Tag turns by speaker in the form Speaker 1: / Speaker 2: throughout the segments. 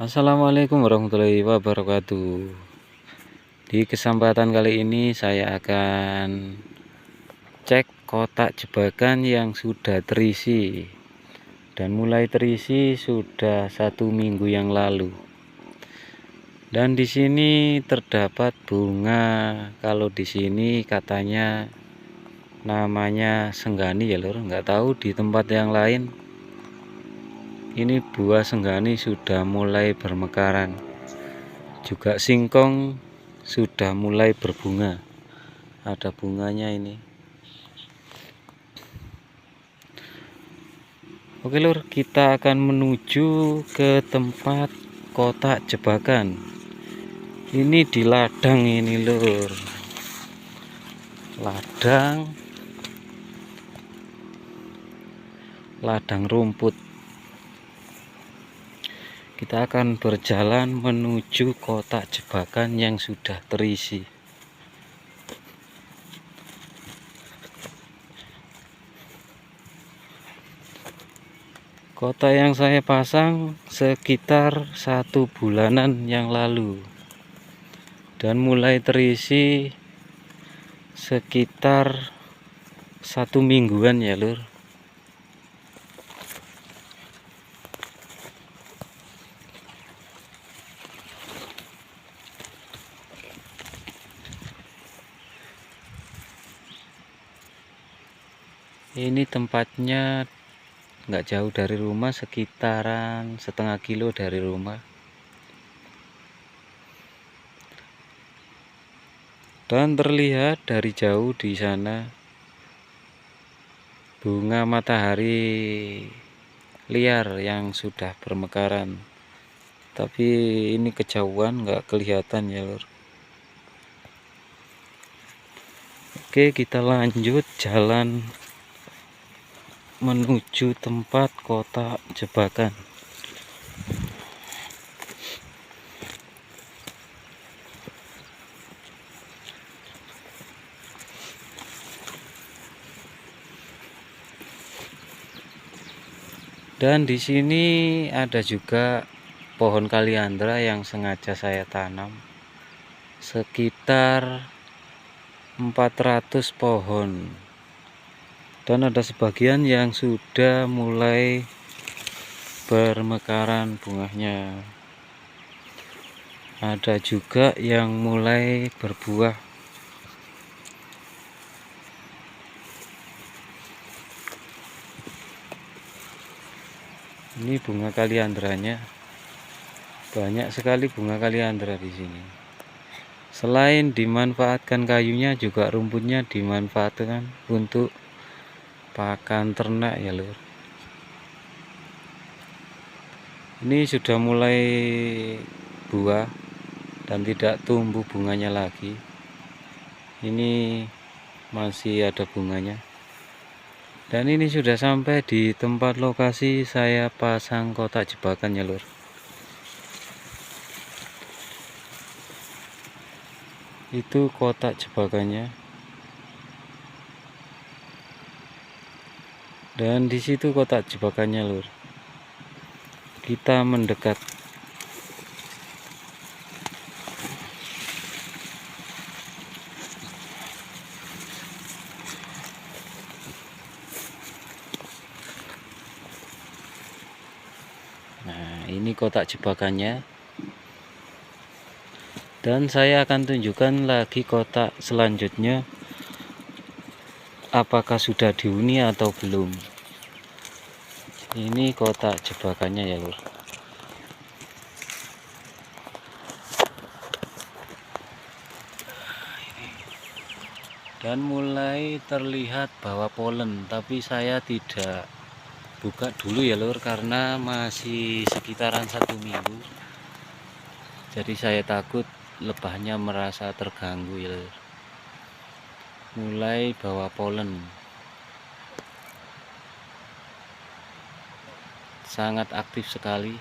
Speaker 1: Assalamualaikum warahmatullahi wabarakatuh. Di kesempatan kali ini saya akan cek kotak jebakan yang sudah terisi dan mulai terisi sudah 1 minggu yang lalu. Dan di sini terdapat bunga. Kalau di sini katanya namanya senggani ya lur, nggak tahu di tempat yang lain. Ini buah senggani sudah mulai bermekaran. Juga singkong sudah mulai berbunga. Ada bunganya ini. Oke lur, kita akan menuju ke tempat kotak jebakan. Ini di ladang ini lur. Ladang rumput. Kita akan berjalan menuju kotak jebakan yang sudah terisi. Kotak yang saya pasang sekitar 1 bulanan yang lalu dan mulai terisi sekitar 1 mingguan ya lur. Ini tempatnya nggak jauh dari rumah, sekitaran setengah kilo dari rumah. Dan terlihat dari jauh di sana bunga matahari liar yang sudah bermekaran. Tapi ini kejauhan nggak kelihatan ya lur. Oke, kita lanjut jalan menuju tempat kotak jebakan. Dan di sini ada juga pohon kaliandra yang sengaja saya tanam. Sekitar 400 pohon. Dan ada sebagian yang sudah mulai bermekaran bunganya. Ada juga yang mulai berbuah. Ini bunga kaliandranya. Banyak sekali bunga kaliandra di sini. Selain dimanfaatkan kayunya, juga rumputnya dimanfaatkan untuk pakan ternak ya lur. Ini sudah mulai buah dan tidak tumbuh bunganya lagi. Ini masih ada bunganya. Dan ini sudah sampai di tempat lokasi saya pasang kotak jebakan ya lur. Itu kotak jebakannya. Dan di situ kotak jebakannya lur. Kita mendekat. Nah, ini kotak jebakannya. Dan saya akan tunjukkan lagi kotak selanjutnya, apakah sudah dihuni atau belum. Ini kotak jebakannya ya lur. Dan mulai terlihat bahwa polen, tapi saya tidak buka dulu ya lur, karena masih sekitaran 1 minggu. Jadi saya takut lebahnya merasa terganggu ya lur. Mulai bawa polen. Sangat aktif sekali.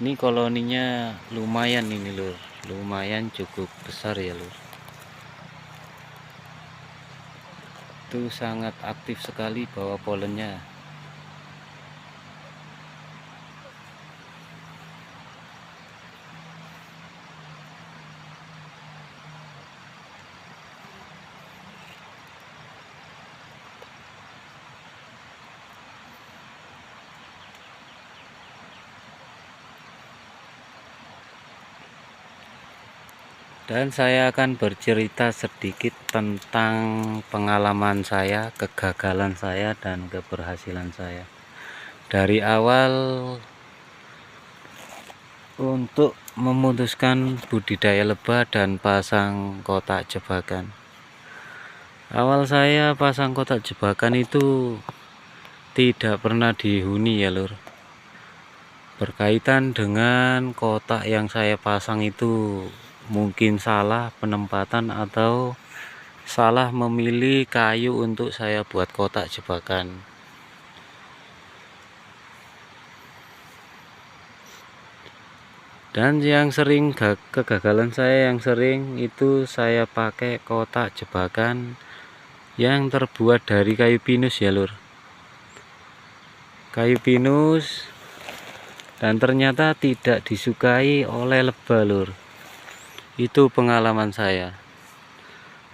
Speaker 1: Ini koloninya lumayan ini lur. Lumayan cukup besar ya lur. Itu sangat aktif sekali bawa polennya. Dan saya akan bercerita sedikit tentang pengalaman saya, kegagalan saya, dan keberhasilan saya. Dari awal untuk memutuskan budidaya lebah dan pasang kotak jebakan. Awal saya pasang kotak jebakan itu tidak pernah dihuni ya lur. Berkaitan dengan kotak yang saya pasang itu mungkin salah penempatan atau salah memilih kayu untuk saya buat kotak jebakan. Dan yang sering kegagalan saya yang sering itu saya pakai kotak jebakan yang terbuat dari kayu pinus ya lur. Kayu pinus, dan ternyata tidak disukai oleh lebah lur. Itu pengalaman saya.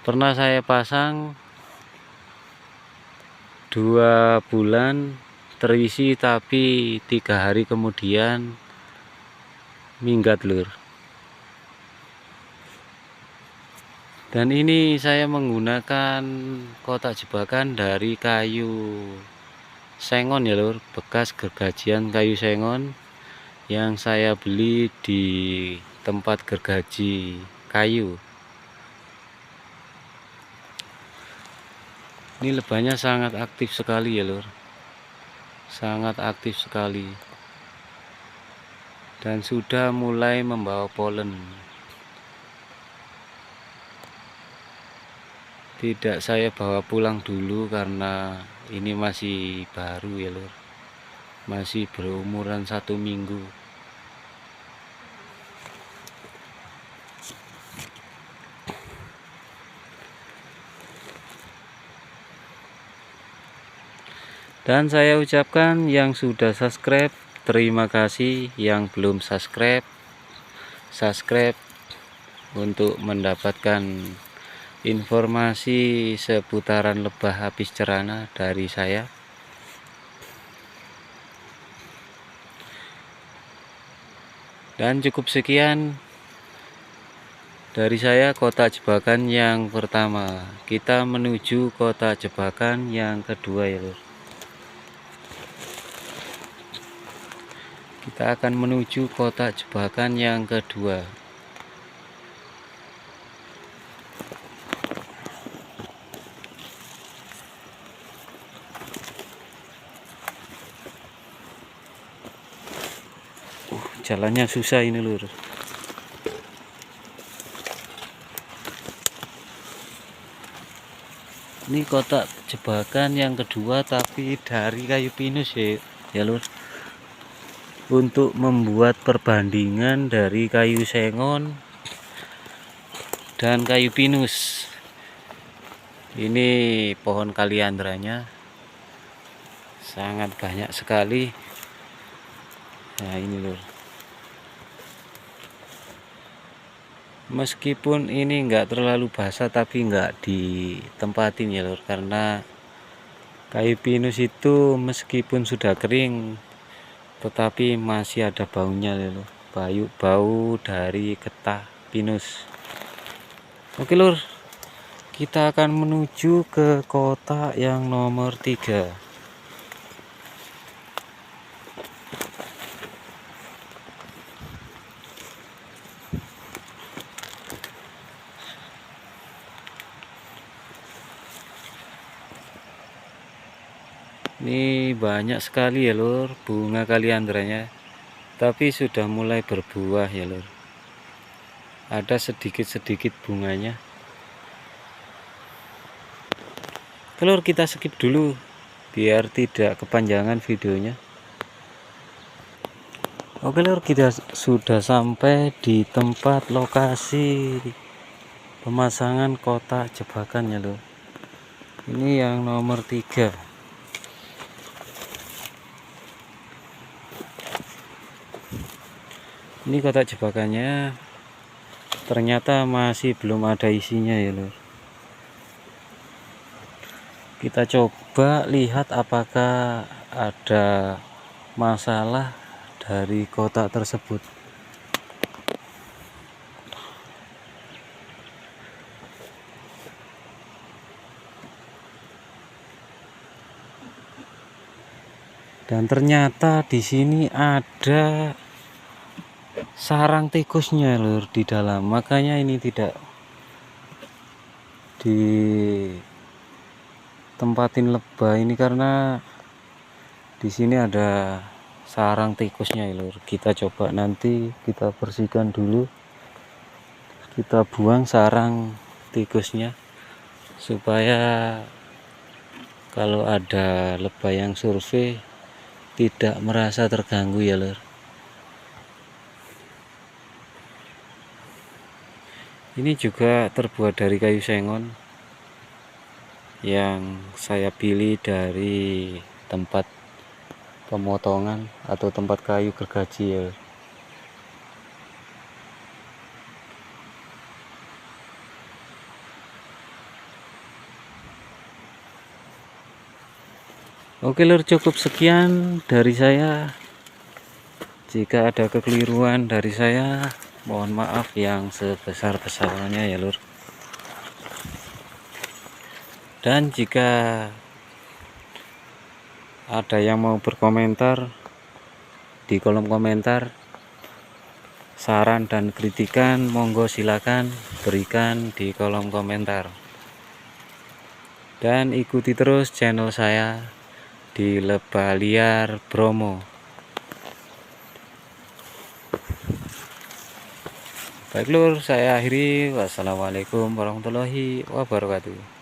Speaker 1: Pernah saya pasang 2 bulan terisi, tapi 3 hari kemudian minggat lur. Dan ini saya menggunakan kotak jebakan dari kayu sengon ya lur, bekas gergajian kayu sengon yang saya beli di tempat gergaji kayu. Ini lebahnya sangat aktif sekali ya lur, sangat aktif sekali, dan sudah mulai membawa polen. Tidak saya bawa pulang dulu karena ini masih baru ya lur, masih berumuran 1 minggu. Dan saya ucapkan yang sudah subscribe, terima kasih. Yang belum subscribe, subscribe untuk mendapatkan informasi seputaran lebah habis cerana dari saya. Dan cukup sekian dari saya kotak jebakan yang pertama. Kita menuju kotak jebakan yang kedua ya lur. Kita akan menuju kotak jebakan yang kedua. Jalannya susah ini lur. Ini kotak jebakan yang kedua tapi dari kayu pinus ya lur. Untuk membuat perbandingan dari kayu sengon dan kayu pinus. Ini pohon kaliandranya sangat banyak sekali. Nah ini lur. Meskipun ini enggak terlalu basah tapi enggak ditempatin ya lur, karena kayu pinus itu meskipun sudah kering tetapi masih ada baunya ya lur, bau dari getah pinus. Oke lur, kita akan menuju ke kotak yang nomor 3. Ini banyak sekali ya lur bunga kaliandranya, tapi sudah mulai berbuah ya lur. Ada sedikit-sedikit bunganya. Lur, kita skip dulu biar tidak kepanjangan videonya. Oke lur, kita sudah sampai di tempat lokasi pemasangan kotak jebakan ya lur. Ini yang nomor 3. Ini kotak jebakannya ternyata masih belum ada isinya ya lur. Kita coba lihat apakah ada masalah dari kotak tersebut. Dan ternyata di sini ada sarang tikusnya lur di dalam. Makanya ini tidak ditempatin lebah ini karena di sini ada sarang tikusnya ya lur. Kita coba nanti kita bersihkan dulu. Kita buang sarang tikusnya supaya kalau ada lebah yang survei tidak merasa terganggu ya lur. Ini juga terbuat dari kayu sengon yang saya pilih dari tempat pemotongan atau tempat kayu gergaji ya. Oke lur, cukup sekian dari saya. Jika ada kekeliruan dari saya, mohon maaf yang sebesar-besarnya ya lur. Dan jika ada yang mau berkomentar di kolom komentar, saran dan kritikan monggo silakan berikan di kolom komentar. Dan ikuti terus channel saya di Lebah Liar Bromo. Baik lur, saya akhiri. Wassalamualaikum warahmatullahi wabarakatuh.